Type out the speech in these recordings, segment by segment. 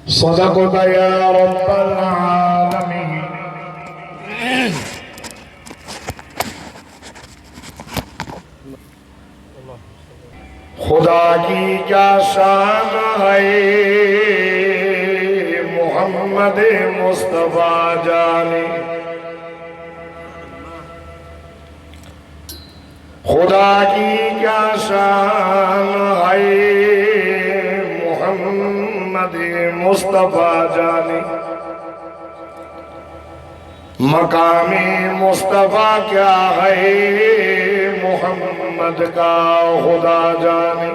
सदक़त या रब्बल आलमीन। खुदा की क्या शान है मोहम्मद मुस्तफा जाने। खुदा की क्या शान है मोहम्मद मुस्तफा जाने। मकामे मुस्तफा क्या है मोहम्मद का खुदा जाने।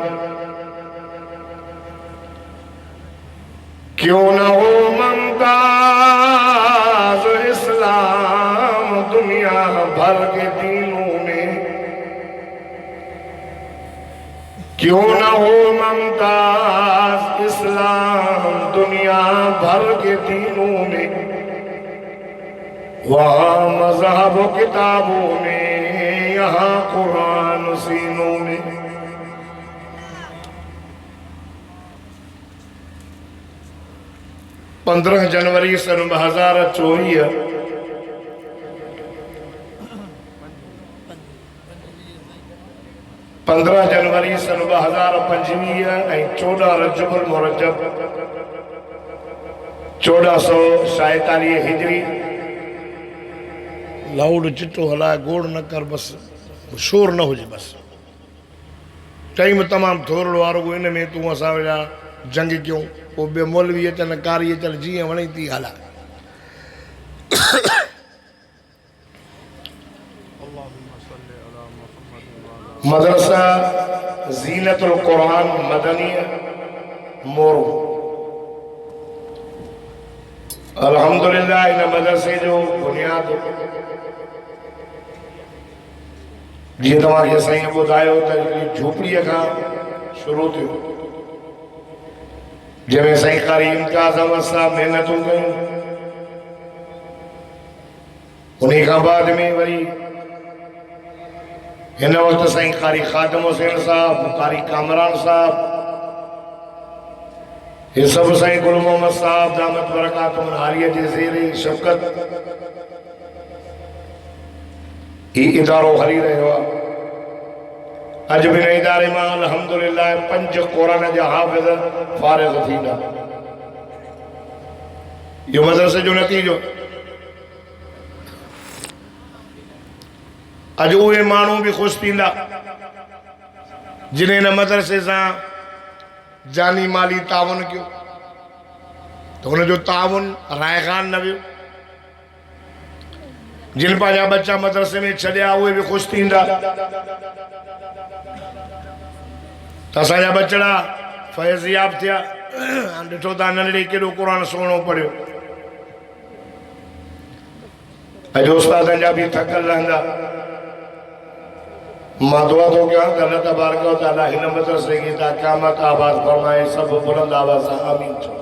क्यों न हो मुमताज इस्लाम दुनिया भर के दीनों में। क्यों न हो मुमताज इस्लाम दुनिया भर के दीनों में। वहाँ मज़हब किताबों में, यहाँ कुरान सीनों में। पंद्रह जनवरी सन 2024 15 जनवरी सन 2025 ऐं 14 रजबुल मुरज्जब 1447 हिजरी। लाउड चिट्टो हलाए गोड़ न कर, बस शोर न हुजे, बस टाइम तमाम थोरो वारो इन में तू असां वेला जंग क्यों को बे मौलवी अचन कारी अचन जीअं वणे थी हला। मदरसा ज़ीनतुल कुरान मदनी मोरू। अल्हम्दुलिल्लाह इन मदरसे जो बुनियाद जीअं तव्हांखे साईं ॿुधायो त झोपड़ीअ खां शुरू थियो, जंहिंमें साईं कारी इम्तियाज़ अहमद साहब महिनतूं कयूं। उन खां बाद में वरी हिन वक़्तु साईं कारी ख़ादिम हुसैन साहब, कारी कामरान साहब, ये सब साईं गुल मोहम्मद साहब दामत बरकातुहुम आलिया जे ज़ेरे शफ़क़त ही इदारो हली रहियो आहे। अॼु बि हिन इदारे मां अल्हम्दुलिल्लाह 5 कुरान जा हाफ़िज़ फ़ारिग़ थींदा। इहो मदरसे जो नतीजो। अॼु उहे माण्हू बि ख़ुशि थींदा जिन्हें हिन मदरसे सां जानी माली ताउन कयो, त हुनजो ताउन रायगान न वियो। जिन पंहिंजा बच्चा मदरसे में छॾिया उहे बि ख़ुशि थींदा त असांजा बचड़ा फैज़याब थिया। ॾिठो था नंढड़े केॾो क़ुरान सुहिणो पढ़ियो। अॼु उस्तादनि जा बि थकल रहंदा। मां दुआ थो कयां त अल्लाह तबारक व तआला हिन मदरसे खे ता क़यामत आबाद फरमाए। सभु बुलंद आवाज़ सां आमीन चओ।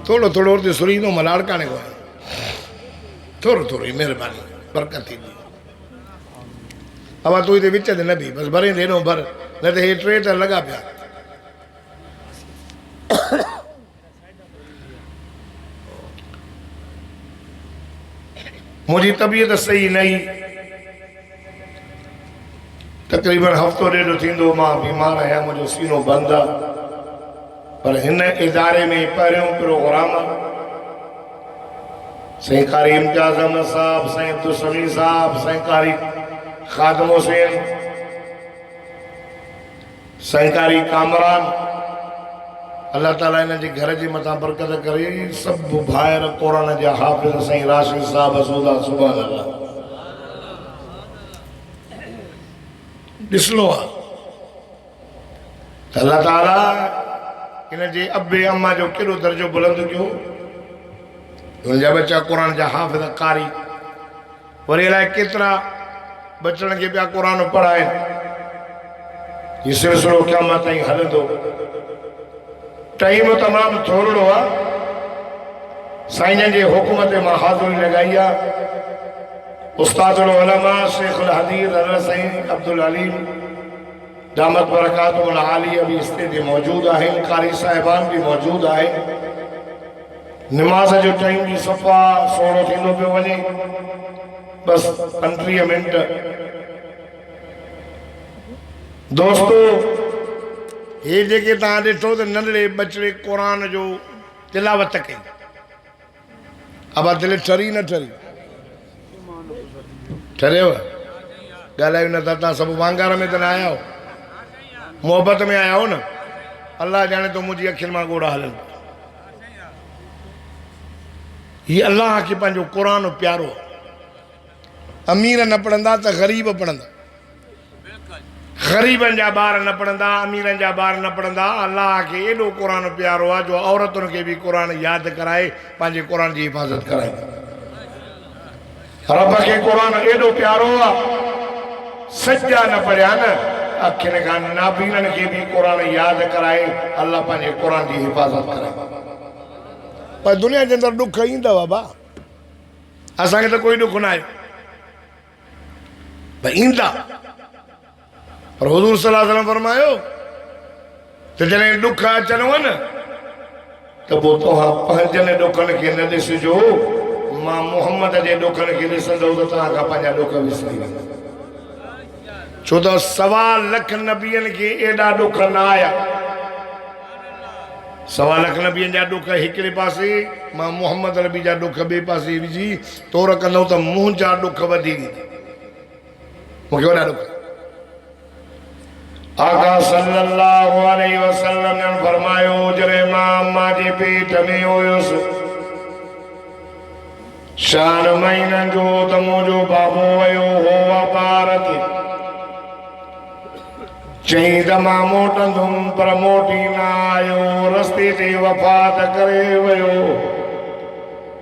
थोरो थोरो उते सुरींदो मलाड़ कान्हे को, थोरो थोरो ई महिरबानी बरकत थींदी। अब तूं हिते विच ते न बि, बसि भरे हेॾो भर, न त हे 3 त लॻा पिया। मुंहिंजी तबियत सही न हुई, तक़रीबन हफ़्तो ॾेढ थींदो मां बीमार आहियां, मुंहिंजो सीनो बंदि आहे। पर हिन इदारे में पहिरियों प्रोग्राम साईं कारी इम्तियाज़ अहमद साहब, साईं अब्दुल समी साहब, साईं कारी ख़ादिम हुसैन, साईं कारी कामरान, अल्लाह ताला इन जे घर जे मथां बरकत करे। सभु भाइर क़ुरान जा हाफ़िज़ साईं राशिद साहब असूदा सुभान अल्लाह। ॾिसणो आहे त अल्लाह ताला इन जे अबे अम्मा जो केॾो दर्जो बुलंद कयो। उनजा बच्चा क़ुरान जा हाफ़िज़ कारी, वरी अलाए केतिरा बचड़नि खे ॿिया क़ुरान पढ़ाइनि। हीउ सिलसिलो क़यामत ताईं हलंदो। टाइम तमामु थोरो आहे। साईं जे हुकुम ते मां हाज़िरी लॻाई आहे। उस्तादुल उलमा शेखुल हदीस हज़रत साईं अब्दुल अलीम दामत बरकातुहुल आलिया भी इस ते मौजूद आहिनि। कारी साहिबान भी मौजूद आहिनि। नमाज़ जो टाइम भी सफ़ा सोड़ो थींदो पियो वञे बस 35 मिनट दोस्तो ये जेके तव्हां ॾिठो त नंढड़े बचड़े क़ुरान जो तिलावत कई अब दिलि ठरी न ठरी ठरियव ॻाल्हायो न था तव्हां सभु वांगार में त न आया हो मोहबत में आया हो न अल्लाह जाने तो मुंहिंजी अखियुनि मां ॻोड़ा हलनि ये अल्लाह खे पंहिंजो क़ुरान प्यारो अमीर न पढ़ंदा त ग़रीब पढ़ंदा ग़रीबनि जा ॿार न पढ़ंदा अमीरनि जा ॿार न पढ़ंदा अल्लाह खे एॾो क़ुरान प्यारो आहे जो औरतुनि खे बि क़ुरान यादि कराए पंहिंजे क़ुरान जी हिफ़ाज़त कराए रब खे क़ुरान एॾो प्यारो आहे सॼा न पढ़िया न अखियुनि खां नाबीननि खे बि क़ुरान यादि कराए अल्लाह पंहिंजे क़ुरान जी हिफ़ाज़त कराए पर दुनिया जे अंदरि ॾुख ईंदव बाबा असांखे त कोई ॾुख न आहे भई ईंदा पर हुज़ूर सल्लल्लाहु अलैहि वसल्लम फरमायो त जॾहिं ॾुख अचनि न त पोइ तव्हां पंहिंजनि ॾुखनि खे न ॾिसिजो मां मुहम्मद जे ॾुखनि खे ॾिसंदो त तव्हां खां पंहिंजा ॾुख विसरी वेंदा छो त 1.25 लख नबियनि खे एॾा ॾुख न आया 1.25 लख नबियनि जा ॾुख हिकिड़े पासे मां मुहम्मद नबी जा ॾुख ॿिए पासे विझी तौर कंदो त मुंहिंजा ॾुख वधी मूंखे वॾा ॾुख आका सल्लल्लाहु अलैहि वसल्लम ने फरमायो जॾहिं मां अम्मा जे पेट में हुयुसि 4 महीननि जो त मुंहिंजो बाबो वियो हो वापार ते चई त मां मोटंदुमि पर मोटी न आयो रस्ते ते वफ़ात करे वियो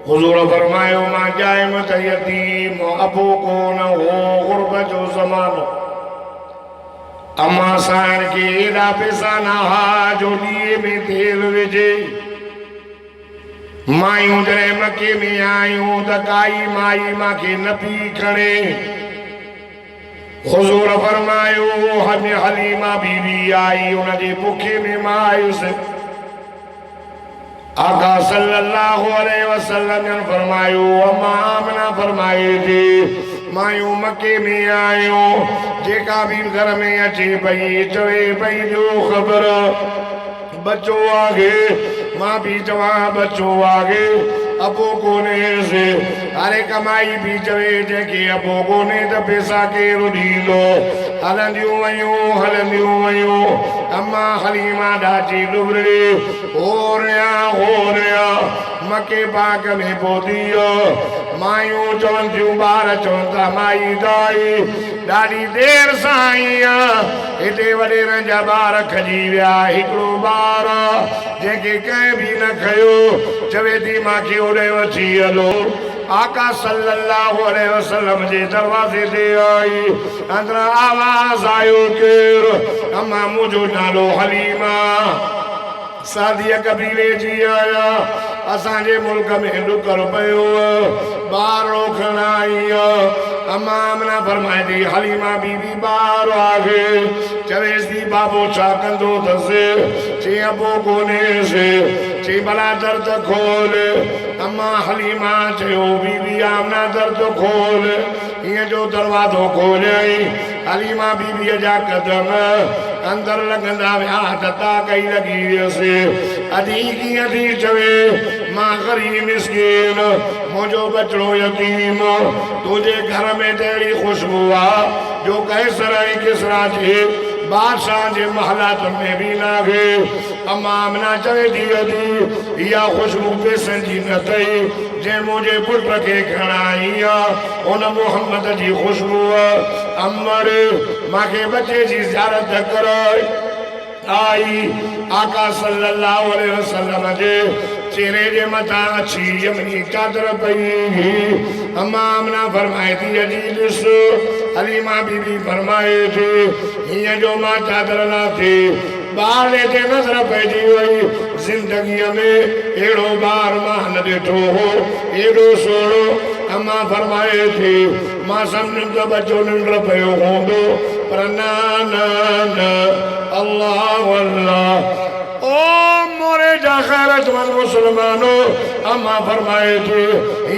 हुज़ूर फरमायो मां जाइम त यतीम अबो कोन हो गुरबत जो ज़मानो अम्मा साण खे एॾा पैसा न हा जो ॾीए में तेल विझे मायूं जॾहिं मके में आयूं त काई माई मांखे न पई खणे हुज़ूर फरमायो हलीमा बीवी आई उनजे बुखे में मां आयुसि आका सल्लल्लाहु अलैहि वसल्लम ने फरमायो अम्मा आमना फरमाए थी मायूं मके में आयूं जेका भी घर में अचे पई चवे पई जो ख़बर बच्चो आगे मां भी चवां बच्चो आगे अबो कोने से अरे कमाई भी चवे जेके अबो कोने त पैसा केरु ॾींदो हलंदियूं वयूं अम्मा हलीमा ॾाची लुगड़ी हो रहिया मके पाक में पहुती मायूं चवनि थियूं ॿार चवनि था माई दाई ॾाढी देर सां आई आहे हिते वॾेरनि जा ॿार खजी विया हिकिड़ो ॿार जंहिंखे कंहिं बि न खयो चवे थी मांखे होॾे वठी हलो आका सल्लल्लाहु अलैहि वसल्लम जे दरवाज़े ते आई अंदरां आवाज़ आयो केरु अम्मा मुंहिंजो नालो हलीमा सादिया कबीले जी आया असांजे मुल्क में ॾुकर पियो ॿार खण आई अम्मा आमना फरमाए थी हलीमा बीबी ॿार आहे चवेसि थी बाबो छा कंदो अथसि चई अबो कोन्हेसि चई भला दर्द खोल अम्मा हलीमा चयो बीबी आमना दर्द खोल हीअं जो दरवाज़ो खोलियईं हलीमा बीबीअ जा कदम अंदर लॻंदा विया त ताकई लॻी वियसि अधी कीअं थी चवे मां ग़रीब मिस्कीन मुंहिंजो बचड़ो यतीम तुंहिंजे घर में त अहिड़ी ख़ुशबू आहे जो कैसर ऐं किसरा जे बादशाह जे महलात में भी नागे अम्मा आमना चवे थी अदी इहा ख़ुशबू पैसनि जी न अथई जंहिं मुंहिंजे पुट खे खणाई आहे उन मोहम्मद जी ख़ुशबू अमर मूंखे बचे जी ज़ियारत कराए आई आका सल्लल्लाहु अलैहि वसल्लम जे चेहरे जे मथां अची यमनी चादर पई अम्मा आमना फरमाए थी अजी ॾिस हलीमा बीबी फरमाए थी हीअं जो मां चादर लाथी ॿार ते नज़र पइजी वई ज़िंदगीअ में अहिड़ो ॿार मां न ॾिठो हो एॾो सोढ़ो अम्मा फरमाए थी मां सम्झुमि त बच्चो निंड पियो हूंदो पर न अल्लाह अल्लाह ओ दौरे जा खैरतमंद मुसलमानो अम्मा फरमाए थी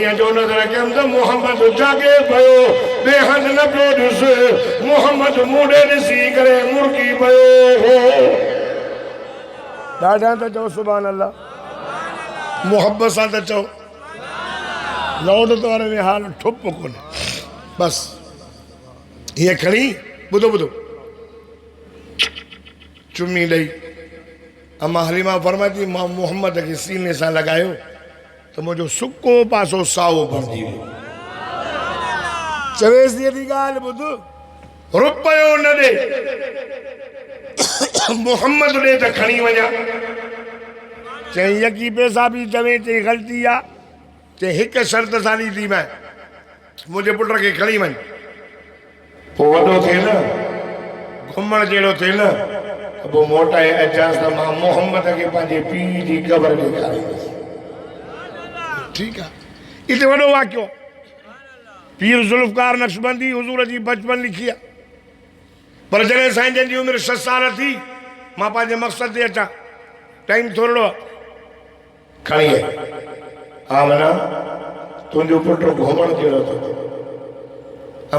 ये जो नजर के अंदर मोहम्मद जागे भयो बेहद न पियो ॾिस मोहम्मद मूडे ॾिसी करे मुर्गी भयो ॾाढा त चओ सुभान अल्लाह मोहब्बत सां त चओ लौट तो वारे में हाल ठुप कोन्हे बस ये खड़ी बुधो बुधो चुम्मी ॾेई अम्मा हलीमा फरमाती मां मोहम्मद के सीने से लगायो तो मुझो सुको पासो साओ बणजी वियो चवेस दी गाल बुध रुपयो न दे मोहम्मद दे त खणी वञा चई यकी पैसा भी चवे चई गलती आ चई हिक शर्त सां ॾींदी मैं मुझे पुट के खणी वञ पोइ वॾो थिए न घुमण जहिड़ो थिए न वो मोटा एजाज था मां मोहम्मद के पंहिंजे पीउ जी क़बर ॾेखारींदुसि ठीक है इते वॾो वाक़ियो पीर जुल्फकार नक्शबंदी हुजूर जी बचपन लिखी आहे पर जॾहिं साईं जन जी उमिरि 6 साल थी मां पंहिंजे मक़सद ते अचां टाइम थोरो खणी आमना तुंहिंजो पुट घुमण जहिड़ो थो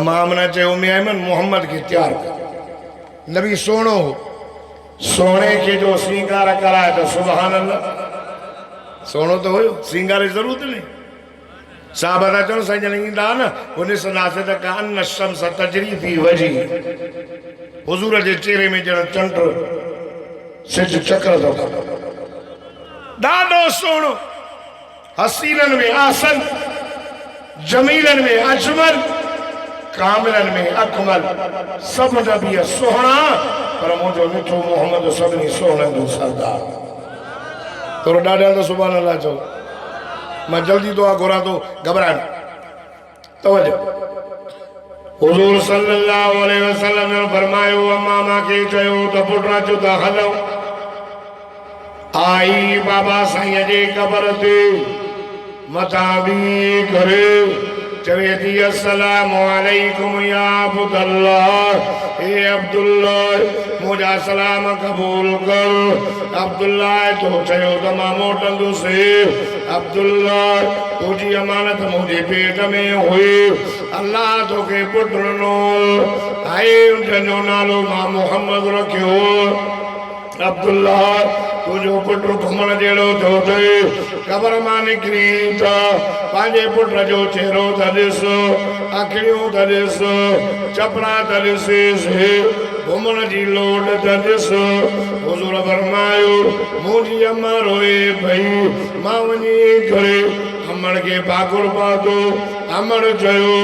अम्मा आमना चयो उम्मे ऐमन मोहम्मद खे तयारु कर नबी सोणो हो सोने के जो श्रृंगार कराए तो सुभान अल्लाह सोनो तो हो श्रृंगार की जरूरत नहीं साहब था चो साईं जन ईंदा न उन सुनासे त कान शम्स तजरी थी वजी हुजूर जे चेहरे में ॼण चंड सिज चक्र थो ॾाढो सोनो हसीनन में आसन जमीलन में अजमल कामिलन में अकमल सब नबी सोहना पर मुझो मिठो मोहम्मद सभिनी सोहणनि जो सरदार थोरो ॾाढा त सुभान अल्लाह चओ मां जल्दी दुआ घुरां थो घबराए तवजो हुजूर सल्लल्लाहु अलैहि वसल्लम ने फरमायो अम्मा मांखे चयो त पुट अचो त हलो आई बाबा साईं जे क़बर ते मथां बीह करे चवे थी अस्सलामु अलैकुम या अब्दुल्लाह ए अब्दुल्लाह मुझा सलाम कबूल कर अब्दुल्लाह तो चयो त मां मोटंदुसि अब्दुल्लाह तुझी अमानत मुझे पेट में हुई अल्लाह तोखे पुट ॾिनो आहे जंहिंजो नालो मां मोहम्मद रखियो अब्दुल्लाह तुझो पुट घुमण जहिड़ो थो थिए क़बर मां निकिरी त पंहिंजे पुट जो चेहरो त ॾिस अखियूं त ॾिस चपड़ा त ॾिसेसि घुमण जी लोड त ॾिस हुजूर फरमायो मुंहिंजी अम्मा रोए पई मां वञी करे अमड़ के भाकुर पातो अमड़ चयो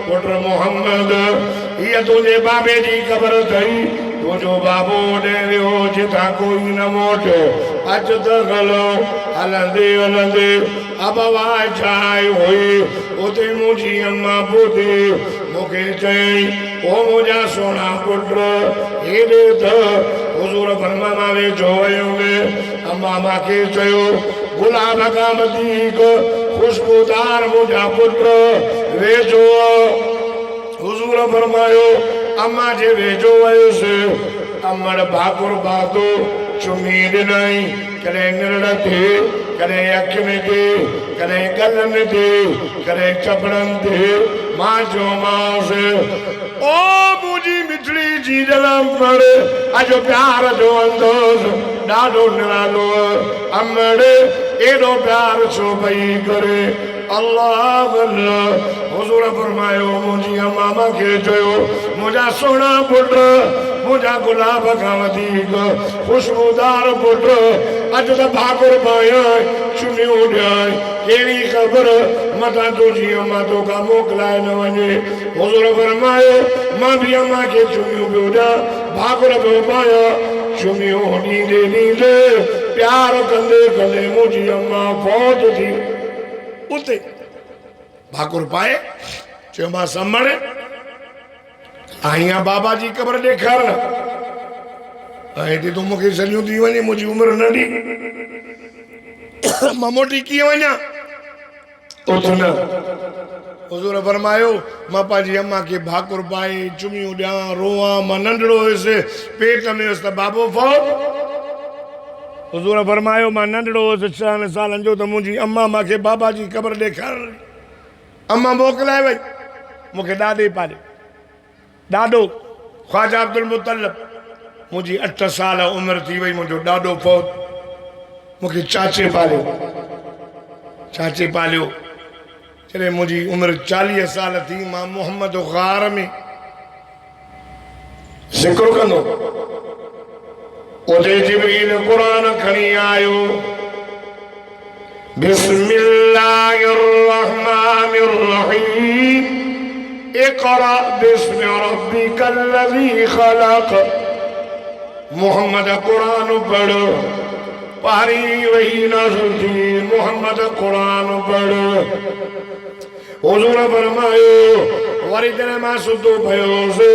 पुट मोहम्मद हीअ तुंहिंजे बाबे जी क़बर अथई तुझो बाबो ॾे वियो जितां कोई न मोट अच त गलो हलंदे हलंदे अबवा छाई हुई उते मुंहिंजी अम्मा ॿुधी मूंखे चयई ओ मुंहिंजा सोना पुट हेॾे त हुजूर फरमा मां वेठो हुयुमि अम्मा मूंखे चयो गुलाब खां वधीक खुशबूदार मुंहिंजा पुट वेठो हुजूर फरमायो अम्मा जे वेझो वयुसि अमड़ भाकुर पातो चुमी ॾिनई कॾहिं निरड़ ते कॾहिं अखियुनि ते कॾहिं गलनि ते कॾहिं चपड़नि ते मां चयोमांसि ओ मुंहिंजी मिठड़ी जी अमड़ अॼु प्यार जो अंदोज़ ॾाढो निरालो अमड़ एॾो प्यार छो पई करे अल्लाह अल्लाह हुजूर फरमायो मुंहिंजी अम्मा मूंखे चयो मुंहिंजा सोना पुट मुंहिंजा गुलाब खां वधीक खुशबूदार पुट अॼु त भाकुर पाया चुमियूं ॾियां कहिड़ी ख़बर मथां तुंहिंजी अम्मा तोखां मोकिलाए न वञे हुजूर फरमायो मां बि अम्मा खे चुमियूं पियो ॾियां भाकुर पियो पाया चुमियूं ॾींदे ॾींदे प्यार कंदे कंदे मुंहिंजी अम्मा फौत थी उते भाकुर पाए चयो मां समण आहियां बाबा जी क़बर ॾेखार हिते तूं मूंखे सॼियूं थी वञे मुंहिंजी उमिरि नंढी मां मोटी कीअं वञा उथ न हुजूर फरमायो मां पंहिंजी अम्मा खे भाकुर पाए चुमियूं ॾियां रोआं मां नंढड़ो हुयुसि पेट में हुयुसि त बाबो फौत हुज़ूर फरमायो मां नंढड़ो हुउसि 6 सालनि जो त मुंहिंजी अम्मा मूंखे बाबा जी क़बर ॾेखारण अम्मा मोकिलाए वई मूंखे ॾाॾे पालियो ॾाॾो ख्वाजा अब्दुल मुतलब मुंहिंजी 8 साल उमिरि थी वई मुंहिंजो ॾाॾो फौत मूंखे चाचे पालियो जॾहिं मुंहिंजी उमिरि 40 साल थी मां मोहम्मद ग़ार में ज़िक्र कंदो उते जिब्रील क़ुरान खणी आयो बिस्मिल्लाहिर रहमानिर रहीम इक़रा बिस्मि रब्बिकल लज़ी ख़लक़ मोहम्मद कुरान पढ़ पारी वही नाज़िल थी मोहम्मद कुरान पढ़ हुज़ूर फरमायो वरी जॾहिं मां सुतो पियोसि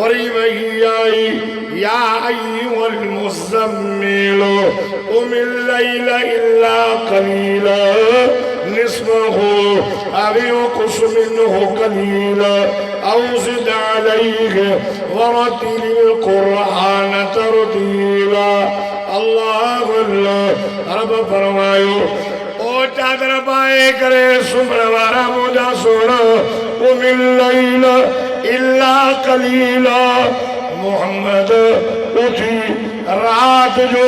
वरी वही आई या अय्युहल मुज़म्मिल क़ुमिल लैल इल्ला क़लीला निस्फ़हु अव इंक़ुस मिन्हु क़लीला औ ज़िद अलैहि वरत्तिलिल क़ुरआन तरतीला अल्लाह अल्लाह रब फरमायो ओ चादर पाए करे सुम्हण वारा मुंहिंजा सोना क़ुमिल लैल इल्ला क़लीला मोहम्मद उठी रात जो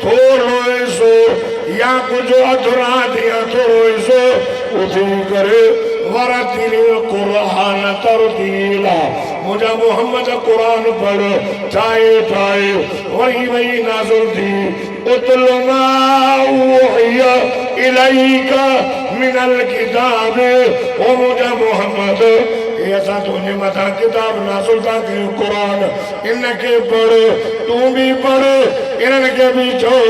थोड़ो हिस्सो या कुछ अधु रात या थोड़ो हिस्सो उठी करे वरतिलिल क़ुरआन तरतीला मुंहिंजा मोहम्मद क़ुरान पढ़ ठाहे वही वही नाज़िल थी उतल मा उहिया इलैका मिनल किताब ओ मुंहिंजा मोहम्मद ऐसा तुझे मथा किताब नाज़िल था कयूं क़ुरान इनके पढ़ तू भी पढ़ इनके भी चओ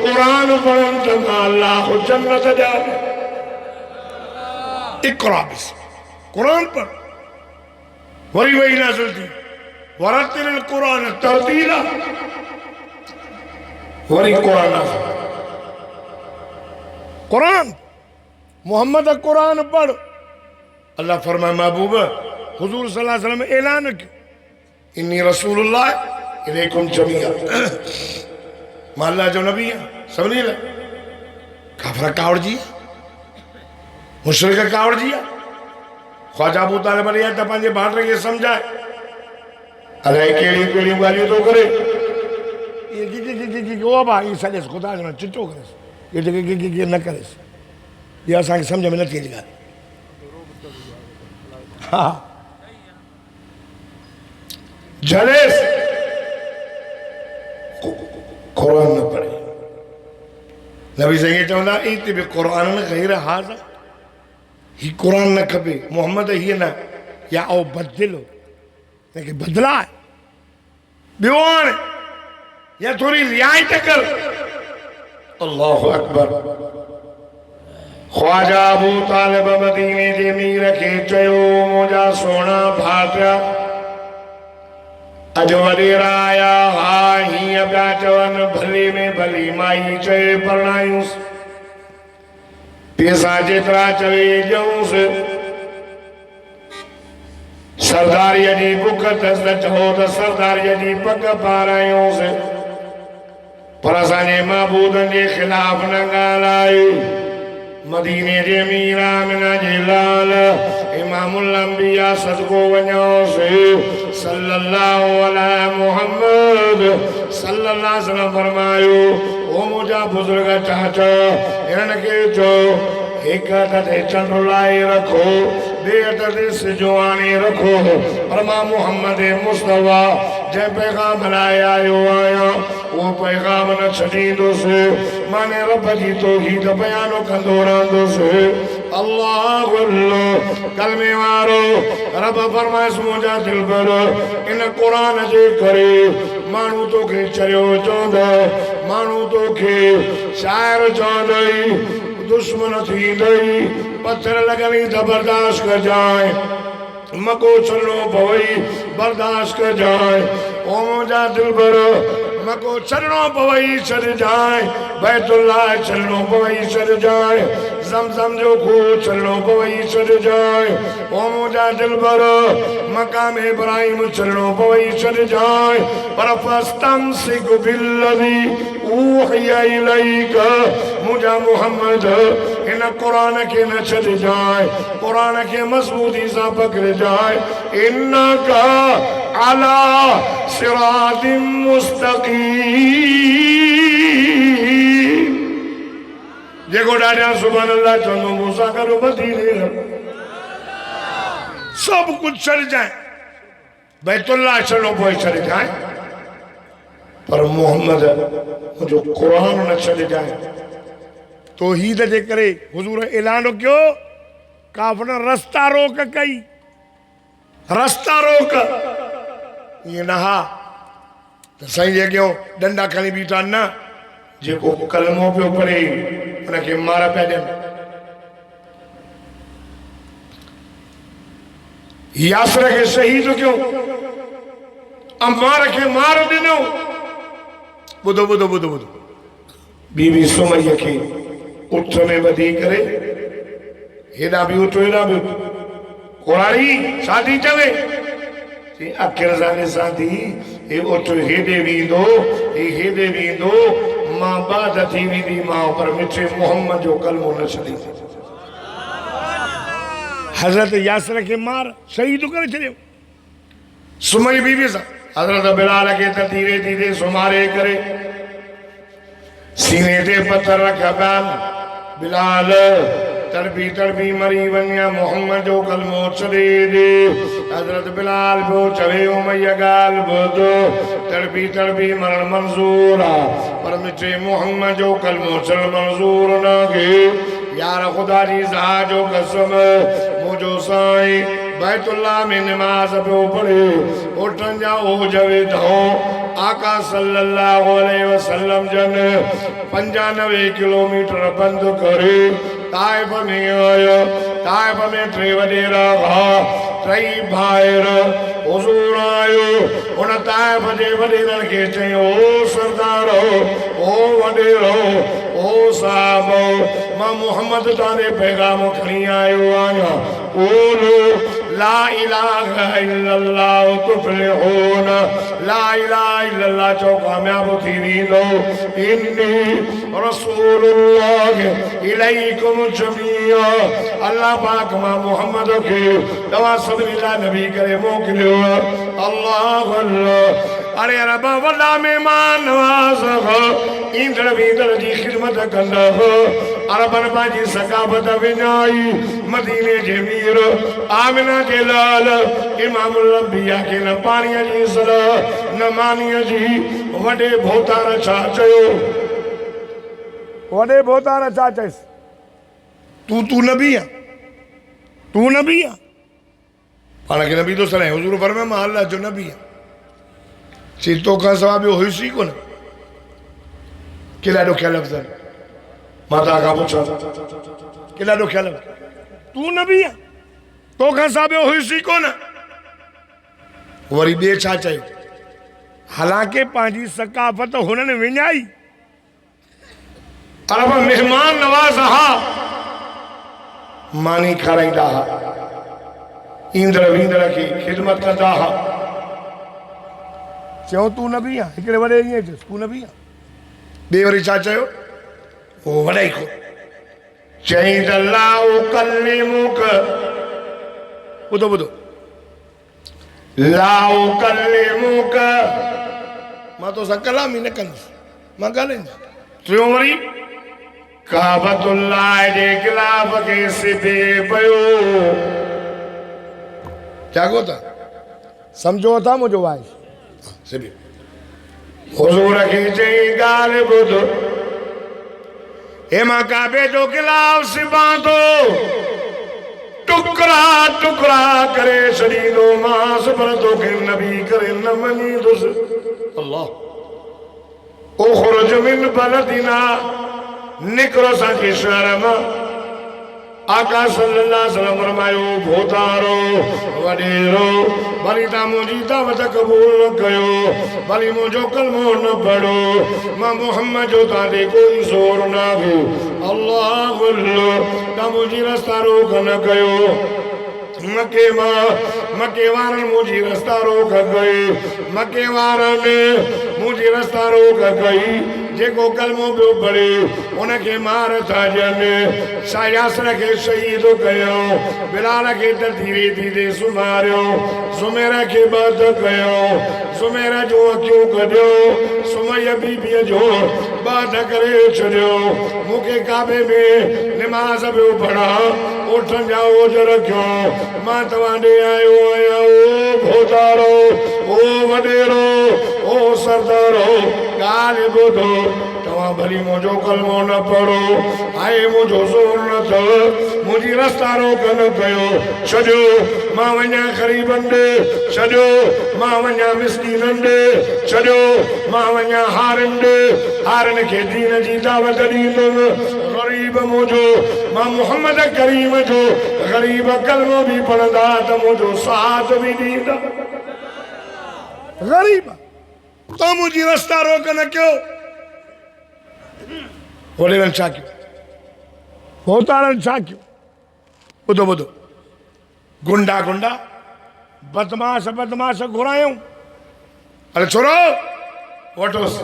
क़ुरान पढ़न त अल्लाह जन्नत ॾियां इक़रा बिस क़ुरान पढ़ वरी वही नाज़िल थी वरत्तिलिल क़ुरआन तरतीला वरी क़ुरान मोहम्मद क़ुरान पढ़ अल्लाह फरमाए महबूब हुजूर सल्लल्लाहु अलैहि वसल्लम ऐलान कयो इन्नी रसूलुल्लाह इलैकुम जमीआ मां अल्लाह जो नबी आहियां सभिनी लाइ काफ़िर कावड़जी मुशरिक कावड़जी ख्वाजा अबू तालिब अली त पंहिंजे भाउर खे सम्झाए अलाए कहिड़ियूं कहिड़ियूं ॻाल्हियूं थो करे ओ भाउ ई सॼेसि ख़ुदा जो चिटो करेसि ये न करेसि इहा असांखे सम्झ में नथी अचे ॻाल्हि हा जलेस क़ुरान न पढ़े नबी सही चवंदा इत बि क़ुरान गैर हाज़ा ही क़ुरान न खपे मोहम्मद हीअ न या ओ बदिलो हिनखे बदिलाए ॿियो आणे या थोड़ी रियायत कर अल्लाहु अकबर ख्वाजा अबू तालिब मदीने जे मीर खे चयो मुंहिंजा सोना भाटिया अॼु वॾेरा आया हा हीअं पिया चवनि भले में भली माई चए परणायूंसि पैसा जेतिरा चवे ॾियूंसि सरदारीअ जी बुख अथसि त चओ त सरदारीअ जी पग पारायूंसि पर असांजे महबूदनि जे ख़िलाफ़ न ॻाल्हाए मदीने जे मीर आमिना जे लाल इमामुल अंबिया सदको वञोसि सल्लल्लाहु अलैहि मुहम्मद सल्लल्लाहु अलैहि वसल्लम फरमायो ओ मुंहिंजा बुज़ुर्ग चाचा इन्हनि खे चओ हिक हथ ते चंड लाए रखो ॿिए हथ ते सिजो आणे रखो पर मां मुहम्मद मुस्तफा जंहिं पैगाम लाइ आयो आहियां उहो पैगाम न छॾींदुसि माने रब जी तौहीद बयानो कंदो रहंदुसि अल्लाह अल्लाह कलमे वारो रब फरमाइस मुंहिंजा दिलबर इन क़ुरान जे करे माण्हू तोखे चरियो चवंदा माण्हू तोखे शाइर चवंदई दुश्मन थींदई पत्थर लॻणी त बर्दाश्त कजांइ मको छॾणो पवई बर्दाश्त कजांइ ओ मुंहिंजा दिलबर मको चरणों पवई चढ़ जाए, बैतुल्लाह चरणों पवई चढ़ जाए, ज़मज़म जो खूह चरणों पवई चढ़ जाए, ओ मुझा दिलबर मकाम इब्राहिम चरणों पवई चढ़ जाए। पर फस्तमसिक बिल्लज़ी ऊहिया इलैका, मुझा मोहम्मद इन कुरान के न छड़ जाए, कुरान के मजबूती से पकड़ जाए। इन्नका अला सिरातिम मुस्तकीम। जेको डाडिया सुभान अल्लाह चवंदो मूसा करो मदीने सब कुछ चढ़ जाए, बैतुल्लाह चलो पोइ चढ़ जाए, पर मोहम्मद जो कुरान न चढ़ जाए। तौहीद जे करे हुजूर ऐलान कयो, काफ़िर रस्ता रोक कई, रस्ता रोक ये नहा तो सही जे क्यों डंडा खणी बीठा न, जेको कलमो पियो पढ़े उनखे मार पिया ॾियनि। यासर खे शहीद कयो, अम्मार खे मार ॾिनो। ॿुधो ॿुधो ॿुधो ॿुधो, बीबी सुमैया खे उठ में ॿधी करे हेॾा बि उठ हेॾा बि उठ, कुराड़ी शादी चवे अखिर सां ॾिसां थी, हे उठ हेॾे वेंदो, हे हेॾे वेंदो, मां बाद थी वेंदी मां, पर मिठे मोहम्मद जो कलमो न छॾी। हज़रत यासर खे मार शहीद करे छॾियो। सुमई बीबी सां हज़रत बिलाल खे त धीरे धीरे सुमारे करे सीने ते पत्थर रखिया पिया। बिलाल तड़पी तड़पी मरी वञा, मोहम्मद जो कलमो छॾे ॾे। हज़रत बिलाल पियो चवे उमैया ॻाल्हि ॿुधो, तड़पी तड़पी मरण मंज़ूर आहे, पर मिठे मोहम्मद जो कलमो छॾण मंज़ूर न खे। यार ख़ुदा जी ज़ात जो कसम, मुंहिंजो साईं बैतुल्लाह में नमाज पियो पढ़े, उठनि जा ओज वेठो आका सल्लल्लाहु अलैहि वसल्लम जन 95 किलोमीटर बंद करे ताइफ में आया। ताइफ में टे वॾेरा हुआ, टई भाइर हुज़ूर आयो। उन ताइफ जे वॾेरनि खे चयो, ओ सरदारो, ओ वॾेरो, ओ साहब, मां मोहम्मद तारे पैगाम खणी आयो आहियां। बोलो ला इलाहा इल्लल्लाह तुफ़्लिहून, ला इलाहा इल्लल्लाह चो कामयाब थी वेंदो। इन्नी रसूलुल्लाह इलैकुम जमीआ, अल्लाह पाक मां मोहम्मद खे तव्हां सभिनी लाइ नबी करे मोकिलियो। अल्लाह अल्लाह। अरे रबा वॾा महिमान नवाज़ ईंदड़ वेंदड़ जी ख़िदमत कंदा। अरबन पंहिंजी सकाफ़त विञाई, मदीने जे मीर आमिना जे लाल इमामुल अंबिया खे न पाणीअ जी सलाह न मानीअ जी। वॾे भोतार छा चयो, वॾे भोतार छा चयसि, तू नबी आहे, तू नबी आहे। पाण खे नबी थो सॾाए। हुज़ूर फरमाए मां अल्लाह जो नबी आहे। चई तो खां सवाइ ॿियो हुयुसि ई कोन। केॾा ॾुखिया लफ़्ज़ आहिनि, मां तव्हां खां पुछां केॾा ॾुखिया लफ़्ज़। तू नबी आहे, तो खां सवाइ ॿियो हुयुसि ई कोन। वरी ॿिए छा चयो, हालांकि पंहिंजी सकाफ़त हुननि विञाई। अरब महिमान नवाज़ हा, मानी खाराईंदा हा, ईंदड़ वींदड़ खे ख़िदमत कंदा हा। चयो तू नबी आहे, हिकिड़े वॾे ईअं चयुसि तू नबी आहे। ॿिए वरी छा चयो, उहो वॾाई खो चई त ला उकल्लिमुक, ॿुधो ॿुधो, ला उकल्लिमुक, मां तोसां कलाम ई न कंदुसि, मां ॻाल्हाईंदुसि। टियों वरी काबतुल्लाह जे गिलाफ खे सिधे पियो। जागो था, सम्झो था मुंहिंजो वाइस। हुज़ूर खे चई ॻाल्हि ॿुध, हे मां काबे जो गिलाफ सिबां थो, टुकड़ा टुकड़ा करे छॾींदो मांसि, पर तोखे नबी करे न मञींदुसि। अल्लाह। उख़रुज मिन बलदिना, निकिरो असांजे शहर मां। आका सल्लल्लाहु अलैहि वसल्लम फरमायो भोतारो वडेरो भली ता मुंहिंजी दावत क़बूल न कयो भली मुंहिंजो कलमो न पढ़ो मां मोहम्मद जो ताते कोई ज़ोर न हो अल्लाह ता मुंहिंजी रस्ता रोक न कयो मके वारनि मुंहिंजी रस्ता रोक कई मके वारनि मुंहिंजी रस्ता रोक कई जेको कलमो पियो पढ़े उनखे मार था ॾियनि यासर खे शहीद कयो बिलाल खे त धीरे धीरे सुम्हारियो सुमेर खे बंद कयो सुमेर जो अखियूं कढियो सुमैया बीबीअ जो बंद करे छॾियो मूंखे काबे में निमाज़ पियो पढ़ा उठनि जा ओज रखियो मां तव्हां ॾे आयो आहियां ओ भोतारो ओ वॾेरो ओ सरदारो ॻाल्हि ॿुधो तव्हां भली मुंहिंजो कलमो न पढ़ो आहे मुंहिंजो ज़ोर न अथव मुंहिंजी रस्ता रोक न कयो छॾियो मां वञा ग़रीबनि ॾे छॾियो मां वञा मिस्कीननि ॾे छॾियो मां वञा हारनि खे दीन जी दावत ॾींदुमि ग़रीब मुंहिंजो मां मोहम्मद करीम जो ग़रीब कलमो बि पढ़ंदा त मुंहिंजो साथ बि ॾींदा ग़रीब तो मुंहिंजी रस्ता रोक न कयो वॾेरनि छा कयो भोतारनि छा कयो ॿुधो ॿुधो गुंडा बदमाश घुरायूं अरे छोरो वठोसि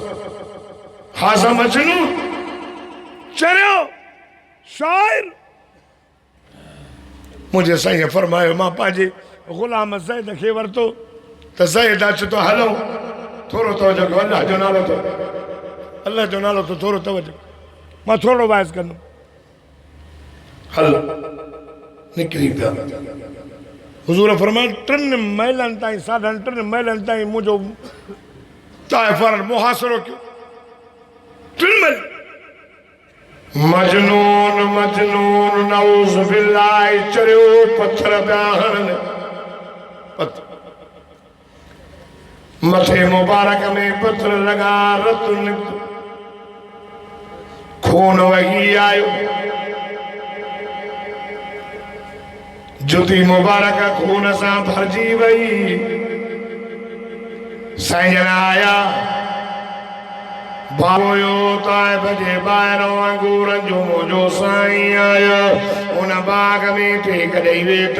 हासा मजनू चरियो शाइर मुंहिंजे साईं फरमायो मां पंहिंजे ग़ुलाम ज़ैद खे वरितो त ज़ैद अच तो हलो थोरो तवजो अल्लाह जो नालो तो थोरो तवजो मां थोरो वाइस कंदुमि हल निकिरी पिया हुज़ूर फरमायो 3 महिलनि ताईं 3.5 महिलनि ताईं मुंहिंजो ताइफ़ वारनि मुहासिरो कयो 3 महिल मजनून नऊज़ बिल्लाह चरियो पत्थर पिया हणनि मथे मुबारक में पत्थर लगा रत निकतो खून वही आयो जुती मुबारक खून सां भरजी वई साईं आया बाबोयो ताइब जे ॿाहिरों अंगूरनि जो मुंहिंजो साईं आया उन बाग में टेक ॾेई वेठ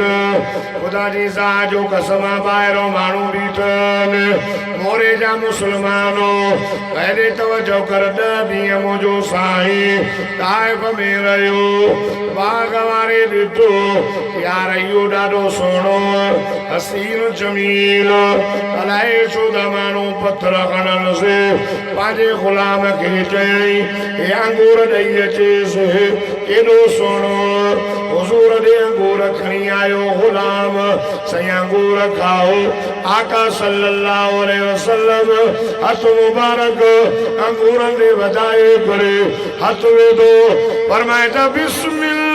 ख़ुदा जी ज़ात जो कसम ॿाहिरों माण्हू बीठनि मोरे जा मुस्लमानो पहले तवजो कर 10 ॾींहं मुंहिंजो साईं ताइब में रहियो बाग वारे ॾिठो यार इहो ॾाढो सुहिणो हसीन जमील अलाए छो त माण्हू पत्थर खणनि से पंहिंजे ग़ुलाम खे चयई हे अंगूर ॾेई अचेसि केॾो सुहिणो हुज़ूर ॾे अंगूर खणी आयो ग़ुलाम साईं अंगूर खाओ आका सल्लल्लाहु अलैहि वसल्लम हथ मुबारक अंगूरनि ॾे वधाए करे हथ विधो फरमाए त बिस्मिल्लाह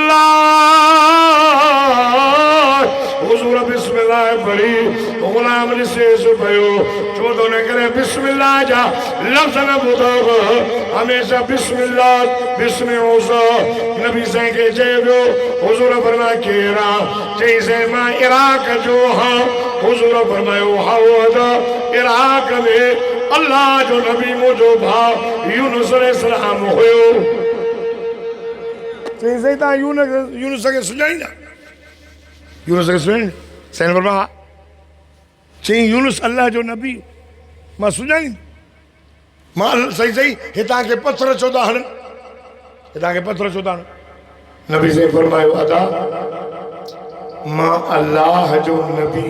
हुज़ूर बिस्मिल्लाह पढ़ी ग़ुलाम ॾिसेसि पियो छो त उन करे बिस्मिल्लाह जा लफ़्ज़ न ॿुधव हमेशह बिस्मिल्लाह नबी साईं खे चए पियो हुज़ूर फरमाए केरु आहे चईं मां इराक जो हाँ हुज़ूर फरमायो हाओ इराक में अल्लाह जो नबी मुंहिंजो भाउ यूनुस अलैहिस्सलाम हुयो चईं साईं तव्हां यूनुस खे सुञाणींदा यूनुस खे सुञाणींदा साईं फरमाया चईं यूनुस अल्लाह जो नबी मां सुञाणींदुमि मां सही हितां खे पत्थर छो था हणनि हितां खे पत्थर छो था हणनि नबी साईं फरमायो अदा मां अल्लाह जो नबी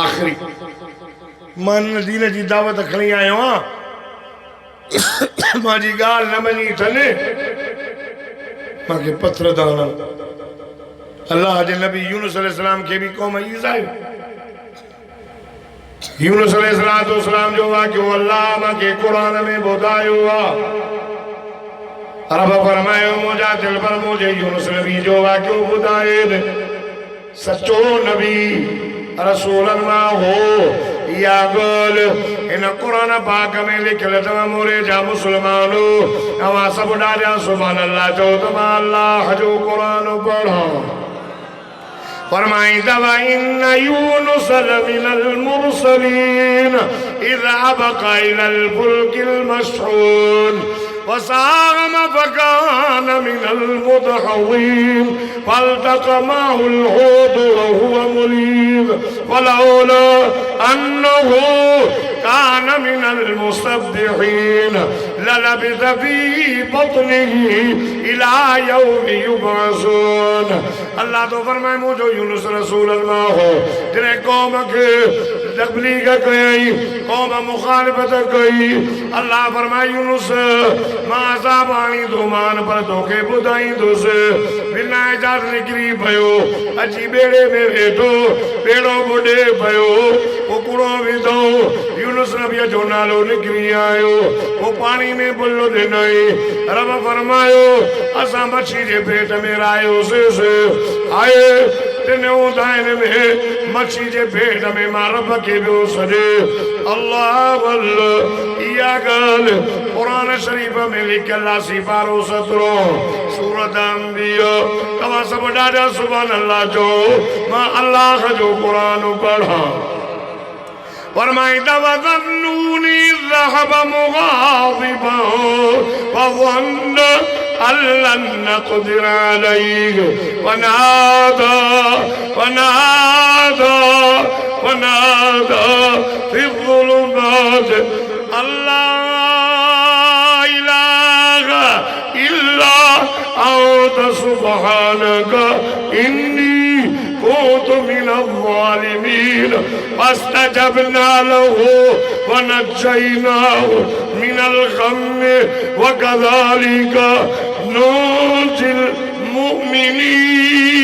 आख़िरी मां दीन जी दावत खणी आयो आहियां मांजी ॻाल्हि न मञी अथनि मूंखे पत्थर था हणनि अल्लाह जे नबी यूनुस अलैहिस्सलाम खे बि क़ौम ईज़ायो यूनुस अलैहिस्सलाम जो वाक़ियो अल्लाह मूंखे क़ुरान में ॿुधायो आहे रब फरमायो मुंहिंजा दिल पर मुंहिंजे यूनुस नबी जो वाक़ियो ॿुधाए सचो नबी रसूलनि मां हो या गोल इन कुरान पाक में लिखल तव्हां मोरे जा मुसलमानो तव्हां सभु ॾाढा सुभान अल्लाह चओ तव्हां अल्लाह जो कुरान पढ़ो फरमाईंदा इन यूनुस लमिनल मुरसलीन इज़ अबक़ा इलल फुल्किल मशहून वसाहम फकान मिनल मुदहवीन फल्तक़महु الحوت وهو مليم فلولا أنه كان من المسبحين للبث في بطنه إلى يوم يبعثون अल्लाह तो फरमाए मुझो यूनुस रसूल अल्लाह हो जिन्हें कौम के तबलीग कई कौम मुखालिफत कई अल्लाह फरमाए यूनुस मां साबाणी तो मान पर तोखे बुधाई दोस बिना इजाज़त निकरी पयो अची बेड़े में वेठो बेड़ो बुडे पयो कुकड़ो विधो यूनुस नबी जो नालो निकरी आयो वो पानी में बुल्लो दिनई रब फरमायो असा मच्छी जे पेट में रायो से आए तिन उदाइन में मच्छी जे पेट में मां रब के बियो सजे अल्लाह अल्लाह इया गल कुरान शरीफ में लिखल सी पारो 17 सूरत अंबिया तव्हां सब ॾाढा सुभान अल्लाह जो मां अल्लाह जो कुरान पढ़ा फरमाईंदा वज़न्नूनी ज़हब मुग़ाज़िबा वज़न्न अल्लन नक़दिर अलैहि वनादा वनादा वनादा फी ज़ुलुमात अल्ला इलाहा इल्ला अंत सुब्हानका इन्नी कुन्तु मिनज़्ज़ालिमीन फस्तजबना लहु वनज्जयनाहु मिनल गम्मि वकज़ालिका नुंजिल मुमिनीन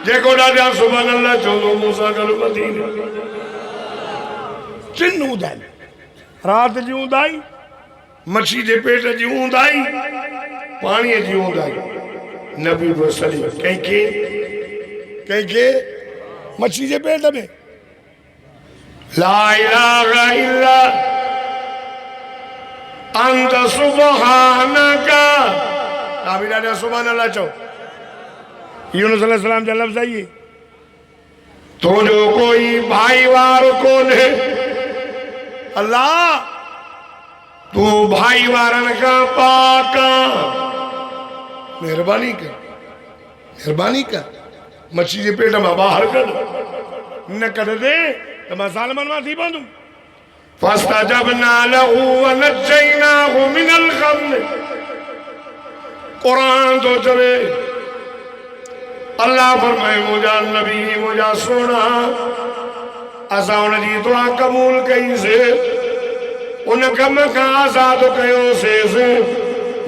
जेको ॾाढा सुभान अल्लाह चवंदो मूसा गॾु मदीने चिन उदाई रात जी उदाई मच्छी जे पेट जी उदाई पाणीअ जी उदाई नबी वसल्लम कहीं मच्छी जे पेट में ला इलाहा इल्ला अंत सुब्हानका ताबी ॾाढा सुभान अल्लाह चओ यूनुस अलैहिस्सलाम जा लफ़्ज़ आइए तो जो कोई भाई वार कोन्हे अल्लाह तू भाई वारन का पाक मेहरबानी कर मच्छी जे पेट में बाहर कर न कर दे तो मैं सालमन मां थी पवंदुमि फस्तजबना लहु वनज्जयनाहु मिनल गम्म कुरान तो चवे अल्लाह फरमाए मुझा नबी मुझा सोना असा उन जी दुआ कबूल कई से उन कम का आजाद कयो से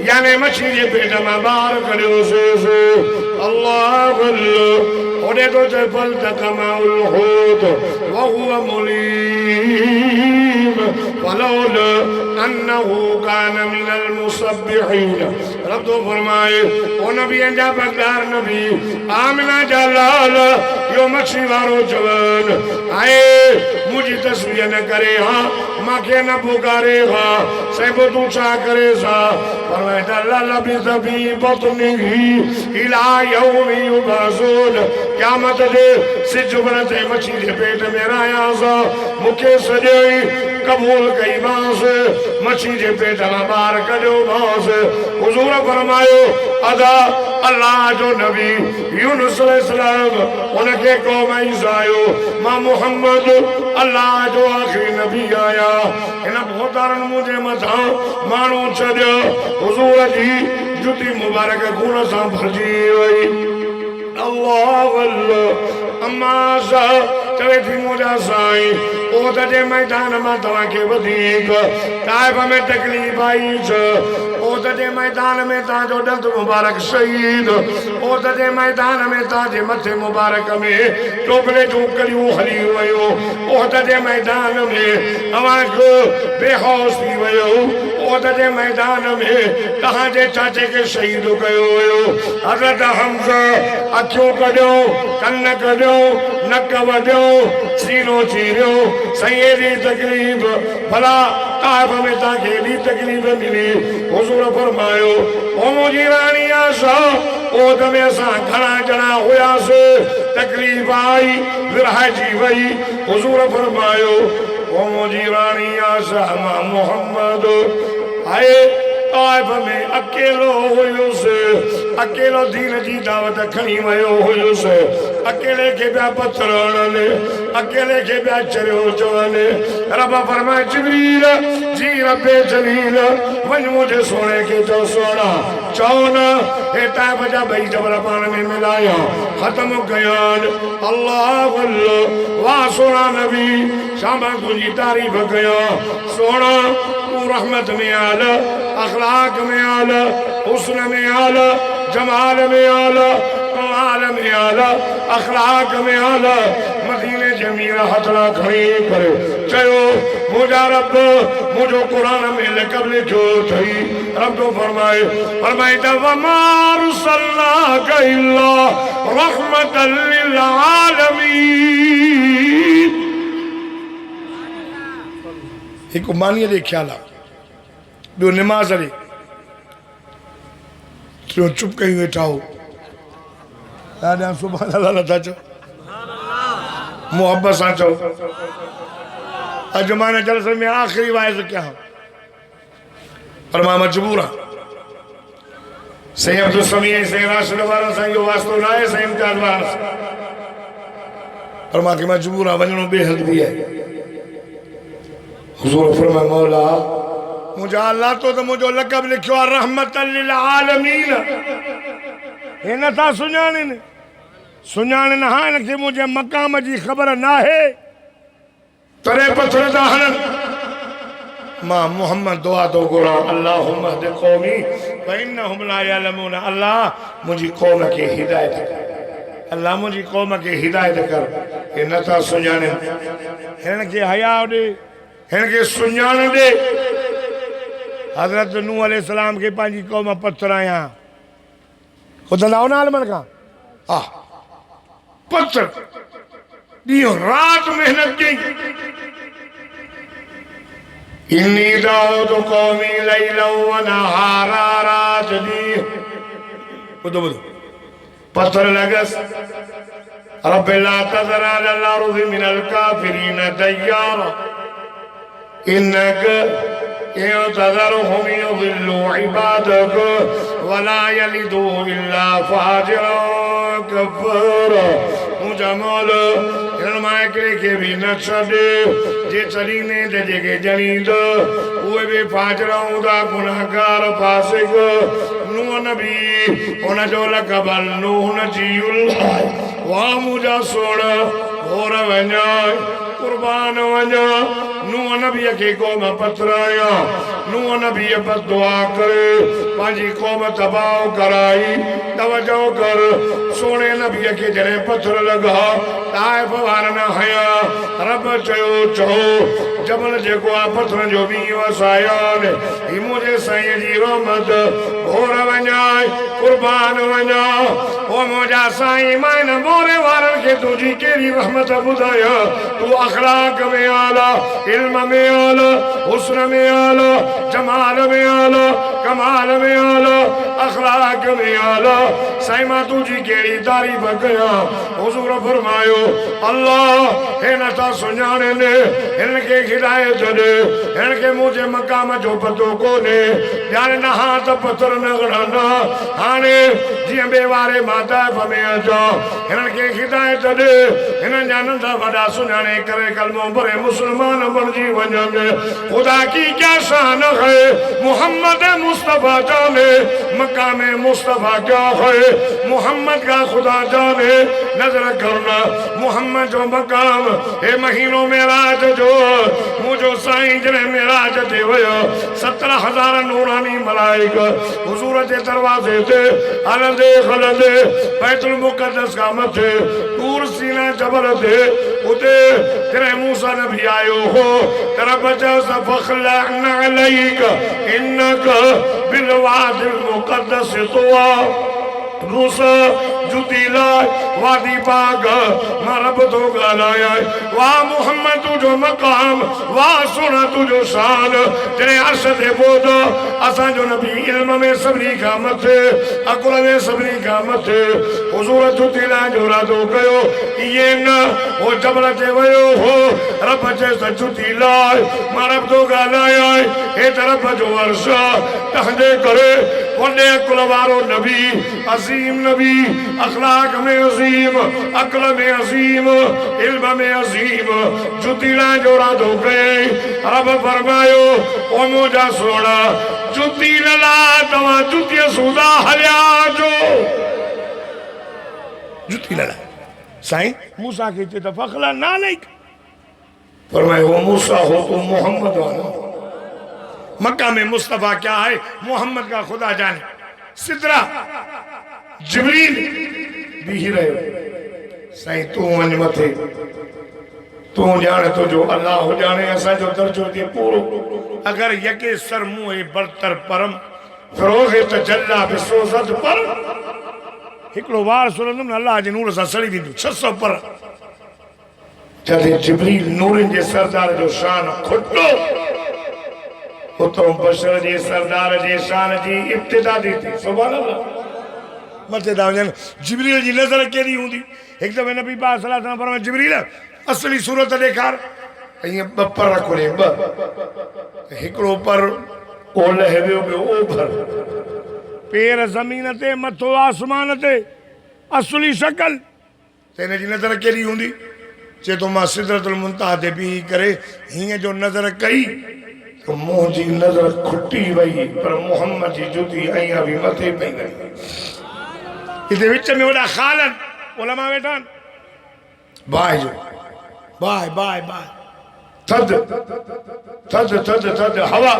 यानी मच्छी जे पेट में बाहर करियो से अल्लाह अल्लाह ओडे तो चल तकमाउल होत वहुवा मुलीम फलौला अन्नहु कान मिनल मुसब्बिहीन रब तो फरमाए ओ नबी जा बगदार नबी आमिना जा लाल यो मच्छी वारो जवान आए मुझी तस्वीर न करे हां माखे न पुकारे हां सब तू छा करे सा फरमाए अल्लाह भी सभी बतनी इला यौम युबासून क़यामत दे सिज बनते मच्छी जे पेट में राया सा मुखे सजई कबूल कई मास मच्छी जे पेट में बाहर कढो मास हुजूर फरमायो अदा अल्लाह जो नबी यूनुस अलैहिस्सलाम उनके कौम ईसायो मां मोहम्मद अल्लाह जो आखिरी नबी आया इन भोतारन मुझे मथा मानू छॾियो हुजूर जी जुती मुबारक खून सां भरजी वई अल्लाह अल्लाह अम्मा सा चवे थी मुझा साईं ओ जे मैदान में तव्हांखे वधीक ताइफ में तकलीफ़ आई ओ जे मैदान में तव्हांजो ॾंद मुबारक शहीद ओ जे मैदान में तव्हांजे मथे मुबारक में टोकरे जूं कड़ियूं हली वियो ओ जे मैदान में तव्हांखे बेहोश थी वियो ओ ओद जे मैदान में तहां जे चाचे के शहीद कयो हुयो। हज़रत हमज़ा अखियूं कढियो, कन कढियो, नक वढियो, सीनो चीरियो। सईं जी तकलीफ़ भला ताइफ में तव्हांखे एॾी तकलीफ़ मिली। हुज़ूर फरमायो ओ मुंहिंजी राणी आशा, ओद में असां घणा ॼणा हुयासीं, तकलीफ़ आई, विरहाइजी वई। हुज़ूर फरमायो ओ मुंहिंजी राणी आशा, मां मोहम्मद आए ताइफ में अकेलो हुयुसि, अकेलो दीन जी दावत खणी वियो हुयुसि। अकेले के पिया पत्थर हणनि, अकेले के पिया चरियो चवनि। रब फरमाए जिब्रील जी रब्बे जलील वञ मुंहिंजे सोणे खे चओ सोना चओ न हे ताइफ जा ॿई जबल पाण में मिलाया ख़त्म कयानि। अल्लाह अल्लाह वाह सोना नबी शामा तुंहिंजी तारीफ़ कया। सोना तू रहमत में आल, अखलाक में आल, हुस्न में आल, जमाल में आल, कमाल में आल, अखलाक में आल। मदीने जमीर हथड़ा खणी करे चयो मुंहिंजा रब मुंहिंजो क़ुरान में लिखब लिखियो अथई। रब फरमाए त वमा रुसलनाका इल्ला रहमतल लिल आलमीन। हिकु मानीअ जे ख़्याल आहे, ॿियो निमाज़ ॾे टियों चुप कयूं वेठा हो। ॾाढा सुभाणे अलाह नथा चओ, मोहब्बत सां चओ। अॼु मां हिन जलसे में आख़िरी वाइज़ कयां पर मां मजबूर आहियां। साईं अब्दुल समीअ साईं राशिद वारनि सां इहो वास्तो न आहे, साईं इम्तियाज़ वारनि सां, पर मूंखे मजबूर आहे, वञिणो बेहद बि आहे। हुज़ूर फरमाए मौला मुंहिंजा अल्लाह तो त मुंहिंजो लक़ब लिखियो आहे रहमतल लिल आलमीन। हे नथा सुञाणनि, सुञाणनि हा हिनखे मुंहिंजे मक़ाम जी ख़बर न आहे, तॾहिं पथर था हणनि। मां मोहम्मद दुआ थो घुरां अल्लाहुम्मा हद क़ौमी फइन्नहुम ला यअलमून। अल्लाह मुंहिंजी क़ौम खे हिदायत कर, अल्लाह मुंहिंजी क़ौम खे हिदायत कर। हे नथा सुञाणनि, हिन खे हया ॾे, हिन खे सुञाण ॾे। हज़रत नूह अलैहिस्सलाम खे पंहिंजी क़ौम पत्थर आया ॿुधंदा हो न आलमनि खां, हा पत्थर ॾींहुं राति महिनत कई। इन्नी दाऊदु क़ौमी लैलन व नहारा, राति ॾींहुं ॿुधो ॿुधो पत्थर लॻसि। रब ला तज़र अलल अर्ज़ि मिनल काफ़िरीन दय्यारा इन्नका तज़रहुम युज़िल्लू इबादक वला यलिदू इल्ला फाजिरन कफ़ारा। मुंहिंजा मौल हिननि मां हिकिड़े खे बि न छॾ, जे छॾींदे त जेके ॼणींद उहे बि फाजिर हूंदा, गुनाहगार फासिक। नूह नबी हुनजो लक़ब नूह नजीउल्लाह। वाह मुंहिंजा सोणा घोर वञा कुर्बान वञा। नूह नबीअ खे क़ौम पथर आया, नूह नबीअ बद दुआ करे पंहिंजी क़ौम तबाह कराई। तवजो कर सोणे नबीअ खे जॾहिं पथर लॻा ताइफ वारनि हया, रब चयो चओ जबल जेको आहे पथरनि जो मींहुं वसायानि, ही मुंहिंजे साईं जी रहमत। घोर वञा कुर्बान वञा। ओ मुंहिंजा साईं मां हिन मोरे वारनि खे तुंहिंजी कहिड़ी रहमत ॿुधायां। तूं अखलाक में आला, इल्म में आला, हुस्न में आला, जमाल में आला, कमाल में आला, अखलाक में आला। साईं मां तुंहिंजी कहिड़ी तारीफ़ कयां। हुज़ूर फरमायो अल्लाह हे नथा सुञाणनि, हिन खे हिदायत ॾे, हिन खे मुंहिंजे मक़ाम जो पतो कोन्हे। ॼाण न हा त पथर न गणना, हाणे जीअं ॿिए वारे मां ताइफ में अचा, हिननि खे हिदायत ॾे, हिननि जा नंढा वॾा सुञाणे करे कलमो भरे मुस्लमान बणिजी वञनि। खुदा की क्या शान है मोहम्मद मुस्तफ़ा जाने, मकाम मुस्तफ़ा क्या है मोहम्मद का खुदा जाने। नजर करना मोहम्मद जो मकाम हे महीनों में राज जो मुझो साईं जॾहिं मेराज ते वियो 17,000 नूरानी मलाइक हुज़ूर जे दरवाज़े ते हलंदे हलंदे बैतुल मुक़द्दस खां मथे तूर सीना जबल ते उते तेरे मूसा नबी आयो हो तेरा बचा फखलअना अलैक इन्नक बिलवादिल मुक़द्दस तुवा मूसा जुतीला वादी पाक मरब तो गालाया वाह मोहम्मद तुझो मकाम वाह सुना तुझो शान तेरे अर्श दे बोध असा जो नबी इल्म में सबनी का मथे अकुल में सबनी का मथे हुजूर जुतीला जो रादो कयो ये न वो जबल ते वयो हो रब जे जुतीला मरब तो गालाया ए तरफ जो अर्श तहदे करे वने अकुल वारो नबी अजीम नबी अखलाक में अजीम अक्ल में अजीम इल्म में अजीम जुतीला जोड़ा दो गए रब फरमायो ओ मुझा सोना जुती लला तवा जुतिया सुदा हलिया जो जुती लला साईं मूसा की ते फखला ना नहीं फरमायो वो मूसा हो तो मोहम्मद वाला मक्का में मुस्तफा क्या है मोहम्मद का खुदा जाने सिदरा जिब्रील भी ही रहे साईं तू वञ मथे तू जाने तो जो अल्लाह हो जाने ऐसा जो दर्जो दे पूरो अगर यके सर मुंह बरतर परम फरोगे तजल्ला बिसोजत पर हिकड़ो वार सुरंदम अल्लाह जे नूर सां सड़ी दींदो 600 पर जॾहिं जिब्रील नूरनि जे सरदार जो शान खुटो उतो बशर जे सरदार जे शान जी इब्तिदा दी थी सुभान अल्लाह मथे दा वञनि जिब्रील जी नज़र केड़ी हुंदी एक दफ़े नबी पाक सल्लल्लाहु अलैहि वसल्लम फरमाया जिब्रील असली सूरत ॾेखार ईअं ॿ पर खोले ॿ हिकिड़ो पर ओलह वियो ॿियो ओभर पेर ज़मीन ते मथो आसमान ते असली शक्ल त हिन जी नज़र केड़ी हुंदी चए थो मां सिदरतुल मुंतहा ते बीही करे हीअं जो नज़र कई तो मुंह जी नज़र खुटी वई पर मोहम्मद जी जुती अयां बि मथे पई वई इते विच में वॾा ख़ालन उलमा वेठा आहिनि बाहि जो बाहि बाहि बाहि थधि थधि थधि थधि हवा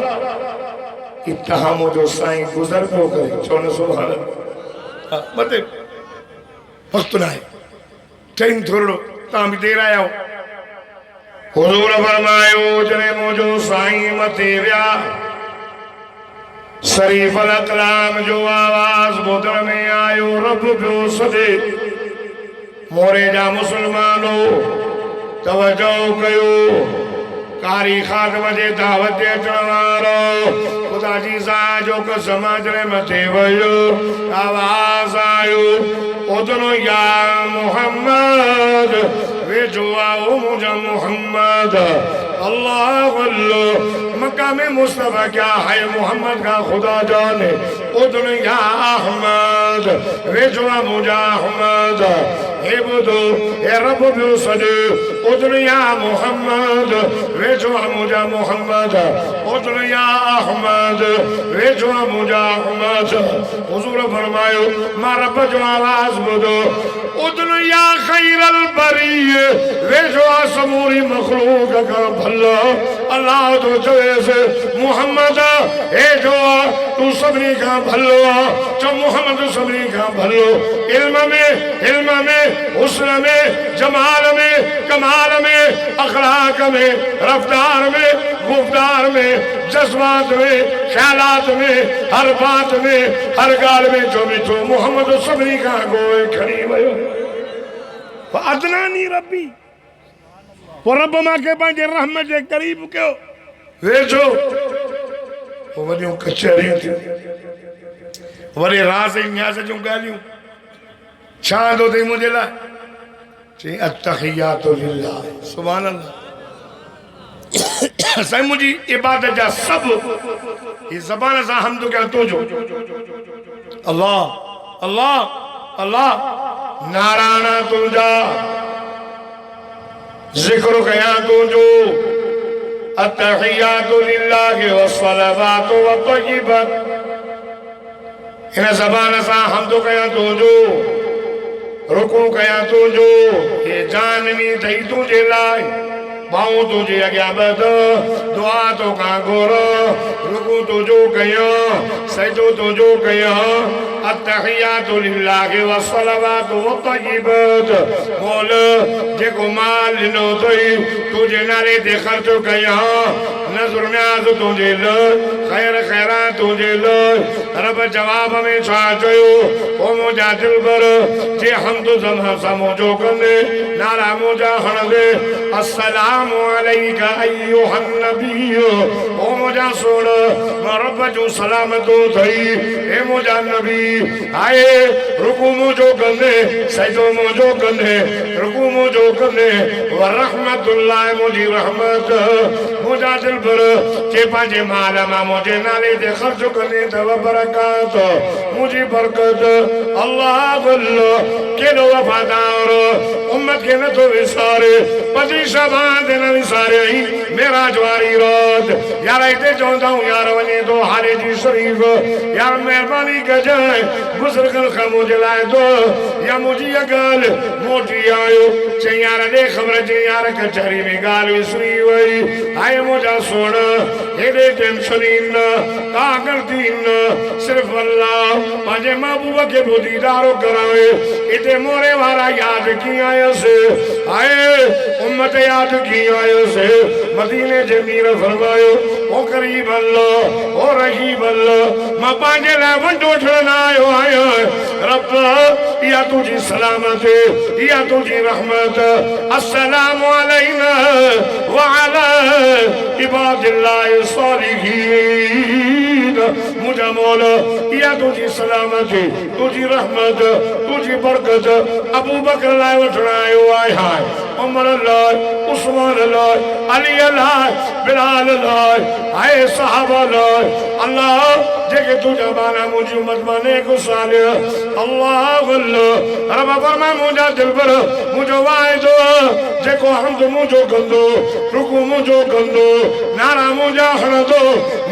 इत्तहामो जो साईं गुज़र पियो करे छो न सुभाणे मथे वक़्तु न आहे चईं थोरो तव्हां बि देरि आया हो हुज़ूर फरमायो जॾहिं मुंहिंजो साईं मथे विया शरीफ अल-अक़लाम जो आवाज़ ॿुधण में आयो रब पियो सॾे मोरे जा मुसलमानो तवजो कयो कारी ख़ातम जे दावत ते अचण वारो ख़ुदा जी ज़ात जो कसम जॾहिं मथे वियो आवाज़ आयो उधनो या मोहम्मद वेझो आओ मुंहिंजा मोहम्मद अल्लाह अल्लाह मक्का में मुस्तफा क्या है मोहम्मद का खुदा जाने उधन या अहमद वेझो मुंहिंजा अहमद हे ॿुधो हे रब पियो सॾे उधन या मोहम्मद वेझो मुंहिंजा मोहम्मद उधन या अहमद वेझो मुंहिंजा अहमद हुज़ूर फरमायो मां रब जो आवाज़ ॿुधो उधन या खैरल बरिय वेझो समूरी मखलूक का भला अल्लाह तो चवेसे मोहम्मद हे जो तू सभी का भलो जो मोहम्मद सभी का भलो इल्म में हुस्न में जमाल में कमाल में अखलाक में रफ्तार में गुफ्तार में जज्बात में ख्यालात में हर बात में हर गाल में जो भी तो मोहम्मद सभी का गोए खड़ी वयो अदनानी रब्बी वो रब मां के पंहिंजे रहमत जे करीब कयो वेझो वो वॾियूं कचहरियूं थियूं वरी राज़ ऐं न्याज़ जूं ॻाल्हियूं छा थो थिए मुंहिंजे लाइ चई अत्तहियातु लिल्लाह सुभान अल्लाह साईं मुंहिंजी इबादत जा सभु ही ज़बान सां हमद कया तुंहिंजो अल्लाह अल्लाह अल्लाह नारायण तुंहिंजा जिक्र कया तुंहिंजो अत्तहियातु लिल्लाहि वस्सलावातु वत्तय्यिबात हिन ज़बान सां हमद कया तुंहिंजो रुकू कया तुंहिंजो हे जानवी अथई तुंहिंजे लाइ बाऊं तुझे अॻियां ॿध दुआ तोखां घुर रुकू तुंहिंजो कयां सजदो तुंहिंजो कयां अत्तहियातु लिल्लाहि वस्सलावातु वत्तय्यिबात मोल जेको माल ॾिनो अथई तुंहिंजे नाले ते ख़र्च कया नज़र न्याज़ तुंहिंजे लाइ ख़ैर ख़ैरात तुंहिंजे लाइ रब जवाब में छा चयो ओ मुंहिंजा दिलबर जे हमद ज़मा सां मुंहिंजो कंदे नारा मुंहिंजा हणंदे अस्सलामु अलैका अय्युहन नबी ओ मुंहिंजा सोण मां रब जूं सलामतूं अथई हे मुंहिंजा नबी आए रुकू मुंहिंजो कंदे सजदो मुंहिंजो कंदे रुकू मुंहिंजो कंदे व रहमतुल्लाह मुंहिंजी रहमत मुंहिंजा दिलबर जे पंहिंजे माल मां मुंहिंजे नाले ते ख़र्च कंदे अथव बरक़ात मुंहिंजी बरकत अल्लाह अल्लाह केॾो वफ़ादार उम्मत खे नथो विसारे 25 शबान ते न विसारे मेराज वारी रात यार हिते चवंदा आहियूं यार वञे थो हारे जी शरीफ़ यार महिरबानी कजांइ बुज़ुर्गनि खां मुंहिंजे लाइ दो या मुंहिंजी इहा ॻाल्हि मोटी आयो चई यार ॾे ख़बर चई यार कचहरी में ॻाल्हि विसरी वई हाय मुंहिंजा सोण हेॾे टेंशन ई न का ग़लती न सिर्फ़ु अल्लाह पंहिंजे महबूब खे बि दीदारो कराए हिते मोरे वारा यादि कीअं आयसि हाय उम्मत यादि कीअं आयसि मदीने जे मीर फरमायो ओ करीब अल्लाह ओ रहीब अल्लाह मां पंहिंजे लाइ वंडो ठहण आयो आहियां रब इहा तुंहिंजी सलामत इहा तुंहिंजी रहमत अस्सलामु अलैना व अला इबादिल्लाहि सालिहीन मुंहिंजा मौला इहा तुंहिंजी सलामत तुंहिंजी रहमत तुंहिंजी बरकत अबू बकर लाइ वठण आयो आहियां उमर लाइ उस्मान लाइ अली लाइ बिलाल लाइ हाय सहाबा लाइ अल्लाह जेके तुंहिंजा बाना मुंहिंजी उम्मत मां नेक सालिह अल्लाह अल्लाह रब फरमाए मुंहिंजा दिलबर मुंहिंजो वाइदो जेको हमद मुंहिंजो कंदो रुकू मुंहिंजो कंदो नारा मुंहिंजा हणंदो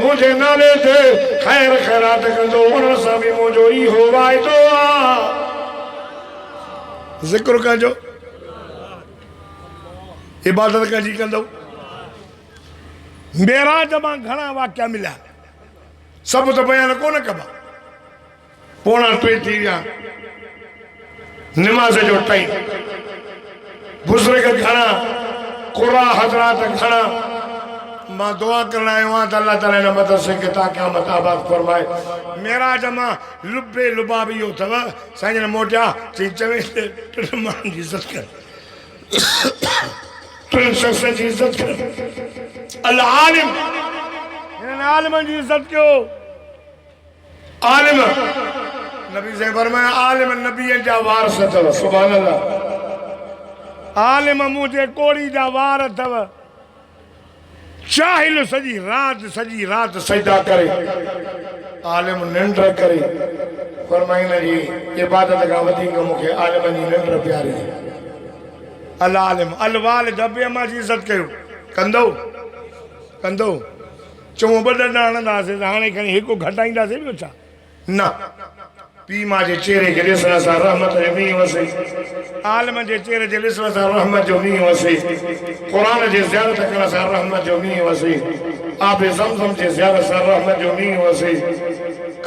मुंहिंजे नाले ते ख़ैर ख़ैरात कंदो उन सां बि मुंहिंजो इहो वाइदो आहे ज़िक्र कजो इबादत कजी कंदो मेराज मां घणा वाक़िया मिलिया सब तो बयान कोन कबा 2:45 थी विया नमाज जो टाइम बुजुर्ग घणा कुरा हज़रात घणा मां दुआ करण आयो आहियां त अल्लाह ताला ने मदद से किता क़यामत आबाद फरमाए मेराज मां लुबे लुबाब इहो अथव साईं मोटिया चई चवे माण्हुनि जी इज़त कर तुम शख्स की इज्जत कर अल आलिम इन आलिमन जी इज्जत क्यों आलिम नबी से फरमाया आलिम नबी जा वारस अथव सुभान अल्लाह आलिम मुझे कोड़ी जा वार अथव चाहिल सजी रात सजदा करे आलिम निंड करे फरमाइना जी इबादत का वधीक मूंखे आलिम जी निंड प्यारी अल आलिम अल वाल जबे मां जी इज्जत कयो कंदो चऊं ॿ ॾंडा हणंदासीं त हाणे खणी हिकु घटाईंदासीं ॿियो छा न पीउ मां जे चेहरे खे ॾिसण सां रहमत जो मींहुं वसे आलिम जे चेहरे जे ॾिसण सां रहमत जो मींहुं वसे क़ुरान जे ज़ियारत करण सां रहमत जो मींहुं वसे आबे ज़मज़म जे ज़ियारत सां रहमत जो मींहुं वसे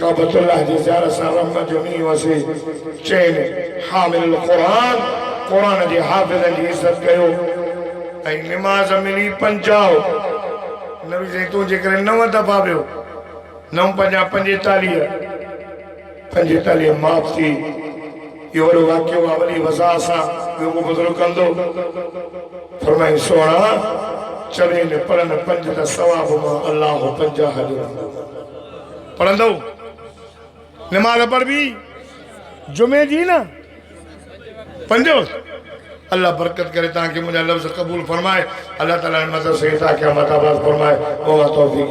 काबतुल्लाह जे ज़ियारत सां रहमत जो मींहुं वसे चैन हामिल क़ुरान क़ुरान जे हाफ़िज़नि जी इज़त कयो ऐं निमाज़ मिली 50 नबी साईं तुंहिंजे करे 9 दफ़ा वियो 9 5 45 माफ़ थी इहो वॾो वाक़ियो आहे वॾी वज़ा सां ॿियो को बुज़ुर्ग कंदो फरमाई सोणा चवे न पढ़न 5 त सवाब मां अल्लाह 50 हज़ार पढ़ंदो निमाज़ पढ़बी जुमे जी न 5 अल्लाह बरकत करे ताकि मुझे लफ्ज़ कबूल फरमाए अल्लाह ताला ने मदद से ताकि हम अता फरमाए वो तौफीक